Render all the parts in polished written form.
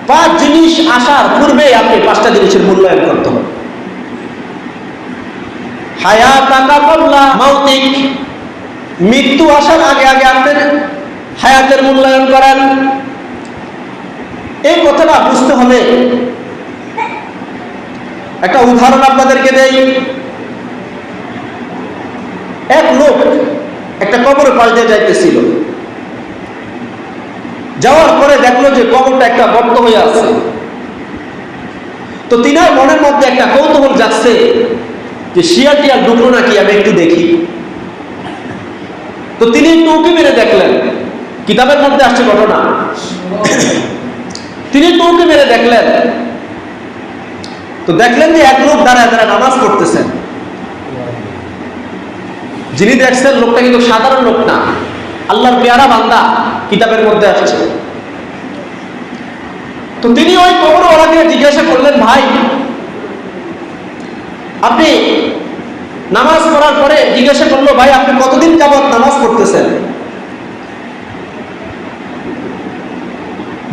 5 জিনিস আসার পূর্বে আপনি 5টা জিনিসের মূল্যায়ন করতে হবে। হায়াতাকা ক্বাবলা মাউতিক, মৃত্যু আসার আগে আগে আপনার হায়াতের মূল্যায়ন করেন। এই কথাটা বুঝতে হলে একটা উদাহরণ আপনাদেরকে দেই। এক লোক একটা কবরের পাশ দিয়ে যাইতেছিল, যাওয়ার পরে দেখলো যে কবরটা একটা গর্ত হয়ে আছে। তো তিনার মনের মধ্যে একটা কৌতূহল জাগছে যে শিয়াল টিয়াল ঢুকলো নাকি, আমি একটু দেখি। তো তিনি একটু উঁকি মেরে দেখলেন, কিতাবের মধ্যে আসছে ঘটনা। তিনি একটু উঁকি মেরে দেখলেন, তো দেখলেন যে এক লোক দাঁড়ায় দাঁড়ায় নামাজ পড়তেছেন। যিনি দেখছেন লোকটা কিন্তু সাধারণ লোক না, আল্লাহর পেয়ারা বান্দা, কিতাবের মধ্যে আসছে। তো তিনি ওই কবরওয়ালাকে জিজ্ঞাসা করলেন, ভাই আপনি নামাজ পড়ার পরে জিজ্ঞাসা করলো, ভাই আপনি কতদিন যাবত নামাজ পড়তেছেন?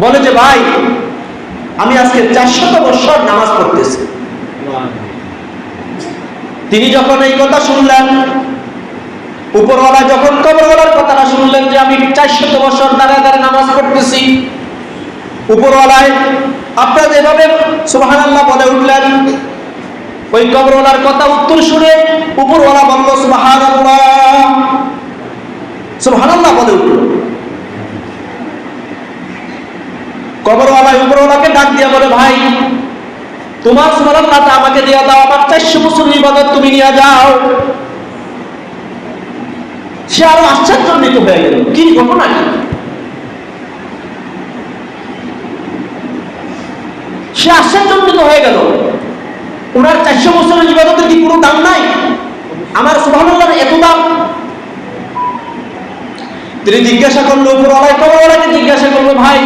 বলে যে ভাই আমি আজকে 400 বছর নামাজ পড়তেছি। তিনি যখন এই কথা শুনলেন, উপরওয়ালা যখন কবরওয়ালার কথাটা শুনলেন যে আমি 400 বছর দাঁড়ায় দাঁড়ায় নামাজ পড়তেছি, উপরওয়ালায় আপনারা যেভাবে সুবহানাল্লাহ বলে উঠলেন, ওই কবরওয়ালার কথা উত্তর শুনে উপরওয়ালা বলল সুবহানাল্লাহ, সুবহানাল্লাহ বলে উঠল। কবরওয়ালা উপরওয়ালাকে ডাক দিয়া বলে, ভাই তোমার সুবহানাল্লাহটা আমাকে দিয়া দাও, আমার 400 বছর ইবাদত তুমি নিয়ে যাও। সে আরো আশ্চর্যান্বিত হয়ে গেল, কি ঘটনা কি? সে আশ্চর্যান্বিত হয়ে গেল, ওনার 400 বছরের ইবাদতের কি কোনো দাম নাই? আমার সুবহানাল্লাহর এত দাম? তিনি জিজ্ঞাসা করলো, উপরওয়ালায় কবরওয়ালাকে জিজ্ঞাসা করলো, ভাই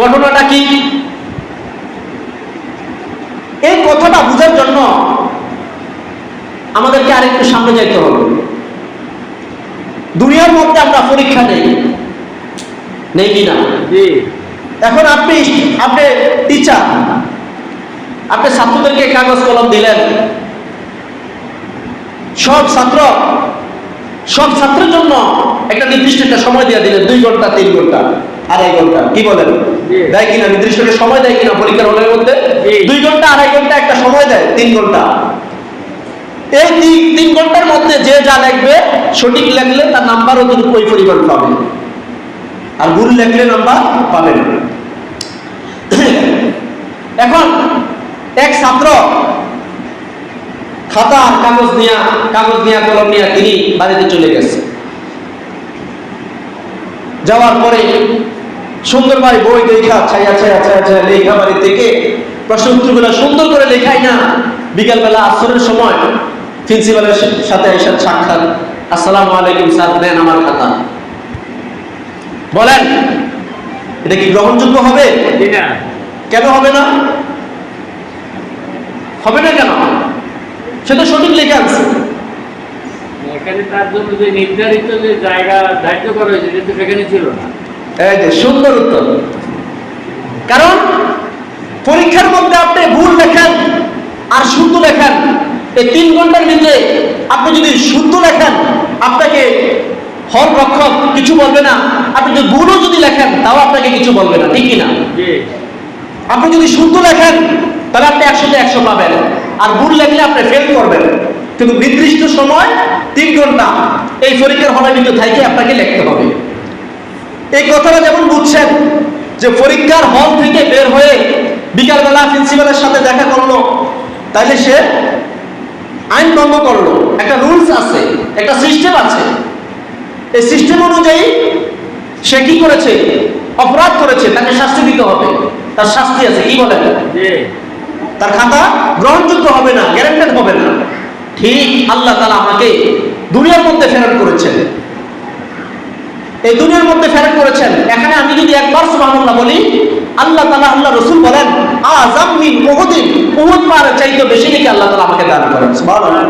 ঘটনাটা কি? এই কথাটা বোঝার জন্য আমাদেরকে আরেকটু সামনে যাইতে হবে। দুনিয়ার মধ্যে আমরা পরীক্ষা নেই কিনা? এখন আপনি টিচার, আপনি ছাত্রদেরকে কাগজ কলম দিলেন, সব ছাত্রের জন্য একটা নির্দিষ্ট একটা সময় দিয়ে দিলেন, 2 ঘন্টা 3 ঘন্টা 2.5 ঘন্টা, কি বলেন? দেয় কিনা? নির্দিষ্ট একটা সময় দেয় কিনা পরীক্ষার হলের মধ্যে? 2 ঘন্টা 2.5 ঘন্টা একটা সময় দেয়, 3 ঘন্টা। এই 3 ঘন্টার মধ্যে যে যা লিখবে, সঠিক লিখলে তার নাম্বার ওই পরিমাণ পাবে, আর ভুল লিখলে নাম্বার পাবে না। এখন এক ছাত্র খাতা কাগজ নিয়ে কলম নিয়ে তিনি বাড়িতে চলে গেছে। যাওয়ার পরে সুন্দর ভাই বই দেখা ছায়া লেখা, বাড়ি থেকে প্রশ্ন উত্তরগুলো সুন্দর করে লেখাই না। বিকালবেলা আসরের সময় প্রিন্সিপালের সাথে এসে সাক্ষাৎ, আসসালামু আলাইকুম স্যার, দেন আমার খাতা। বলেন এটা কি গ্রহণযোগ্য হবে? কেন হবে না? হবে না কেন? সে তো সঠিক লেখা আছে। এখানে তার জন্য যে নির্ধারিত যে জায়গা দায়িত্ব করা হয়েছে সেটা সেখানে ছিল না। এই যে সুন্দর উত্তর। কারণ পরীক্ষার মধ্যে আপনি ভুল লেখেন আর শুদ্ধ লেখেন, এই 3 ঘন্টার ভিতরে আপনি যদি শুদ্ধ লেখেন আপনাকে হল রক্ষক কিছু বলবে না, আপনি যদি ভুলও যদি লেখেন তাও আপনাকে কিছু বলবে না, ঠিক কিনা? আপনি যদি শুদ্ধ লেখেন তাহলে আপনি 100তে 100 পাবেন, আর ভুল লেখলে আপনি ফেল করবেন। কিন্তু নির্দিষ্ট সময় 3 ঘন্টা এই পরীক্ষার হলের ভিতরে থেকে আপনাকে লিখতে হবে। এই কথাটা যেমন বুঝছেন যে পরীক্ষার হল থেকে বের হয়ে বিকালবেলা প্রিন্সিপালের সাথে দেখা করলো, তাহলে সে আইন ভঙ্গ করলো। একটা রুলস আছে, একটা সিস্টেম আছে, এই সিস্টেম অনুযায়ী সে কি করেছে? অপরাধ করেছে, তাকে শাস্তি দিতে হবে, তার শাস্তি আছে, কি বলেন? তার খাতা গ্রহণযোগ্য হবে না, গ্যারান্টেড হবে না। ঠিক আল্লাহ তাআলা আমাকে দুনিয়ার মধ্যে প্রেরণ করেছেন, এই দুনিয়ার মধ্যে প্রেরণ করেছেন। এখানে আমি যদি একবার সুবহানাল্লাহ বলি, আল্লাহ তাআলা, আল্লাহ রাসূল বলেন, আযাম মিন উহুদিন, উহুদ পাহাড়ের চাইতে বেশি নাকি আল্লাহ তাআলা আমাকে দান করেন। সুবহানাল্লাহ।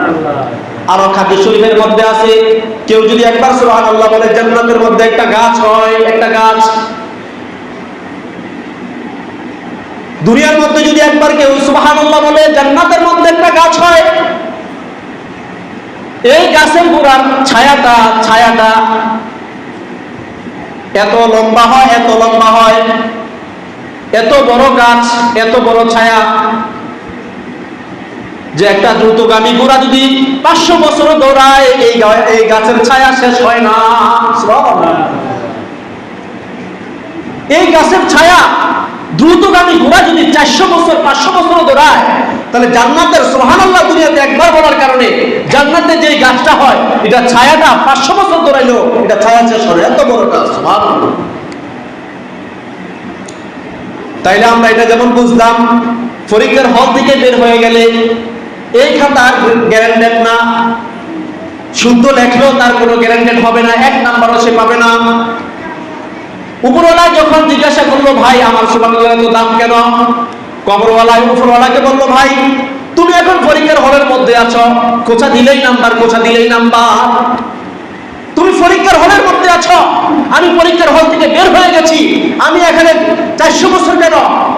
আর হাদিস শরীফের মধ্যে আছে, কেউ যদি একবার সুবহানাল্লাহ বলে জান্নাতের মধ্যে একটা গাছ হয়, একটা গাছ দুনিয়ার মধ্যে যদি একবার কেউ সুবহানাল্লাহ বলে, জান্নাতের মধ্যে একটা গাছ হয়, এই গাছের গোড়ার ছায়াটা এত লম্বা হয়, এত লম্বা হয়, এত বড় গাছ, এত বড় ছায়া, যে একটা দ্রুতগামী ঘোড়া যদি 500 বছর দৌড়ায় এই গাছের ছায়া শেষ হয় না। এই গাছের ছায়া দ্রুতগামী ঘোড়া যদি 400 বছর 500 বছর দৌড়ায়, তাহলে জান্নাতের সুবহানাল্লাহ দুনিয়াতে একবার বলার কারণে জান্নাতে যে গাছটা হয়, এটা ছায়াটা 500 বছর দৌড়াইলো এটা ছায়া শেষ হয়, এত বড় গাছ। সুবহানাল্লাহ। তাইলে আমরা এটা যেমন বুঝলাম, পরীক্ষার হল থেকে বের হয়ে গেলে এই খাতার গ্যারান্টেড না, শুদ্ধ লেখলেও তার কোনো গ্যারান্টেড হবে না, 1 নাম্বারও সে পাবে না। উপরওয়ালা যখন জিজ্ঞাসা করলো, ভাই আমার সুবহানাল্লাহ এত দাম কেন? কবরওয়ালা উপরওয়ালাকে বললো, ভাই তুমি এখন পরীক্ষার হলের মধ্যে আছো, কোচা দিলেই নাম্বার, কোচা দিলেই নাম্বার। তুমি পরীক্ষার হলের মধ্যে আছো, আমি পরীক্ষার হল থেকে বের হয়ে গেছি, আমি এখানে 400 বছর কেন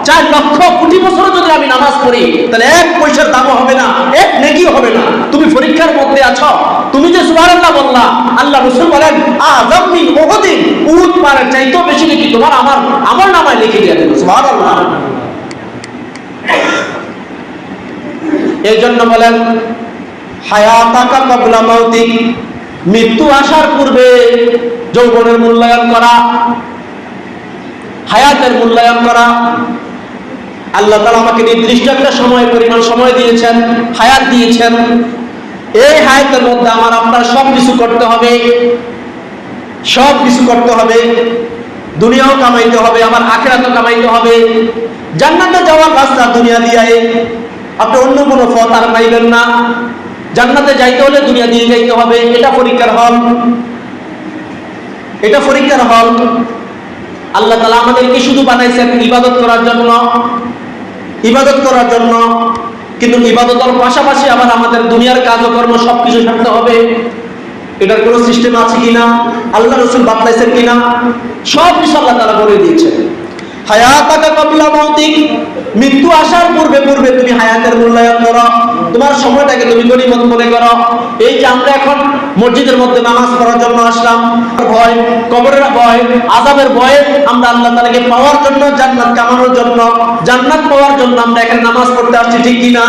4 লক্ষ কোটি বছর যদি আমি নামাজ পড়ি, তাহলে 1 পয়সার দামও হবে না, 1 নেকিও হবে না। তুমি পরীক্ষার মধ্যে আছো, তুমি যে সুবহানাল্লাহ বললা, আল্লাহ রাসূল বলেন আযাম মিন উহুদিন, উহুদ পাহাড়ের চাইতেও বেশি নাকি তোমার আমার নামায় লিখে দিয়ে দেবে। সুবহানাল্লাহ। এই জন্য বলেন হায়াতাকা ক্বাবলা মাউতিক, মৃত্যু আসার পূর্বে যৌবনের মূল্যায়ন করা, হায়াতের মূল্যায়ন করা। আল্লাহ তাআলা আমাকে নির্দিষ্ট একটা পরিমাণ সময় দিয়েছেন, হায়াত দিয়েছেন। এই হায়াতের মধ্যে আমার আপনার সব কিছু করতে হবে, সব কিছু করতে হবে। দুনিয়াও কামাইতে হবে, আমার আখিরাতও কামাইতে হবে। জান্নাতে যাওয়ার রাস্তা দুনিয়া দিয়ে, আপনি অন্য কোনো পথ আর পাইবেন না। জান্নাতে যাইতে হলে দুনিয়া দিয়ে যাইতে হবে। এটা পরীক্ষার হল, এটা পরীক্ষার হল। আল্লাহ তাআলা আমাদেরকে শুধু বানাইছেন ইবাদত করার জন্য, ইবাদত করার জন্য, কিন্তু ইবাদতের পাশাপাশি আবার আমাদের দুনিয়ার কাজকর্ম সবকিছু থাকতে হবে। এটার কোনো সিস্টেম আছে কিনা, আল্লাহ রাসূল বাতলাইছেন কিনা, সব কিছু আল্লাহ তাআলা বলে দিয়েছেন। হায়াতাকা ক্বাবলা মাউতিক, মৃত্যু আসার পূর্বে তুমি হায়াতের মূল্যায়ন করো, তোমার সময়টাকে তুমি গনিমত মনে করো। এই যে আমরা এখন মসজিদের মধ্যে নামাজ পড়ার জন্য আসলাম, ভয়, কবরের ভয়, আযাবের ভয়, আমরা আল্লাহ তাআলাকে পাওয়ার জন্য, জান্নাত কামানোর জন্য, জান্নাত পাওয়ার জন্য আমরা এখানে নামাজ পড়তে আসছি, ঠিক কি না?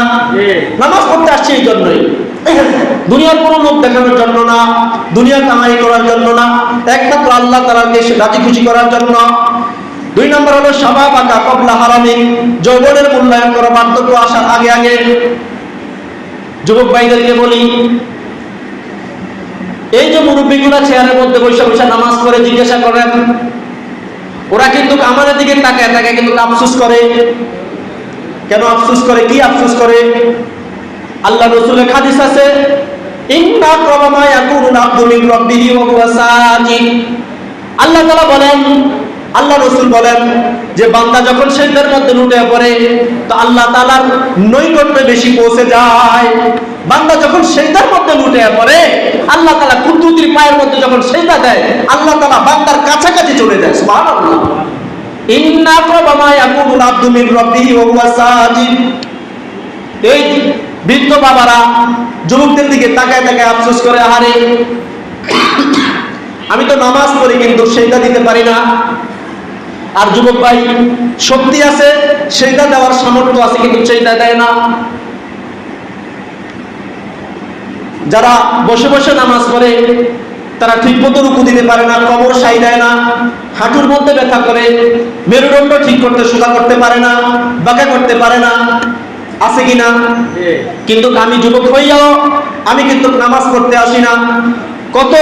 নামাজ পড়তে আসছি এই জন্যই, দুনিয়ার কোনো লোক দেখানোর জন্য না, দুনিয়া কামাই করার জন্য না, একমাত্র আল্লাহ তাআলাকে রাজি খুশি করার জন্য। 2 নম্বর হলো শাবাবাকা ক্বাবলা হারামিক, যৌবনের মূল্যায়ন করো বার্ধক্য আসার আগে। যুবক ভাইদেরকে বলি, এই যে মুরব্বীগুলা চেয়ারের মধ্যে বসে বসে নামাজ পড়ে জিজ্ঞাসা করেন, ওরা কিন্তু আমাদের দিকে তাকায় কিন্তু আফসোস করে। কেন আফসোস করে? কি আফসোস করে? আল্লাহ রাসূলের হাদিস আছে, ইন্না আকরামা মা ইয়াকুনুল আবদু মিন রাব্বিহি ওয়া হুয়া সাজিদ। আল্লাহ তাআলা বলেন, আল্লাহ রাসূল বলেন যে বান্দা যখন সিজদার মধ্যে লুটে পড়ে, তো আল্লাহ তাআলার নৈকট্যে বেশি পৌঁছে যায়। বান্দা যখন সিজদার মধ্যে লুটে পড়ে, আল্লাহ তাআলা কুদরতির পায়ের মধ্যে যখন সিজদা দেয়, আল্লাহ তাআলা বান্দার কাছাকাছি চলে যায়। সুবহানাল্লাহ। ইন্না আকরামা মা ইয়াকুনুল আবদু মিন রাব্বিহি ওয়া হুয়া সাজিদ। এই বৃদ্ধ বাবারা যুবকদের দিকে তাকায় আফসোস করে, আহারে আমি তো নামাজ পড়ি কিন্তু সিজদা দিতে পারি না। আর যুবক ভাই শক্তি আছে, সিজদা দেওয়ার সামর্থ্য আছে, কিন্তু সিজদা দেয় না। যারা বসে বসে নামাজ পড়ে তারা ঠিকমতো রুকু দিতে পারে না, কোমর সাই দেয় না, হাঁটুর মধ্যে ব্যথা করে, মেরুদণ্ড ঠিক করতে সোজা করতে পারে না, বাঁকা করতে পারে না, আছে কিনা? কিন্তু আমি যুবক হইয়াও আমি কিন্তু নামাজ পড়তে আসি না। কত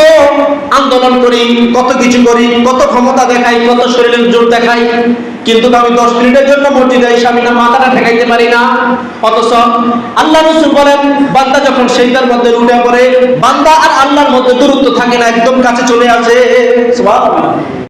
আন্দোলন করি, কত কিছু করি, কত ক্ষমতা দেখাই, কত শরীরের জোর দেখাই, কিন্তু আমি 10 মিনিটের জন্য মসজিদে এসে আমি না মাথাটা ঠেকাইতে পারি না। অথচ আল্লাহ রাসূল বলেন, বান্দা যখন সিজদার মধ্যে উঠে পড়ে, বান্দা আর আল্লাহর মধ্যে দূরত্ব থাকে না, একদম কাছে চলে আসে। সুবহানাল্লাহ।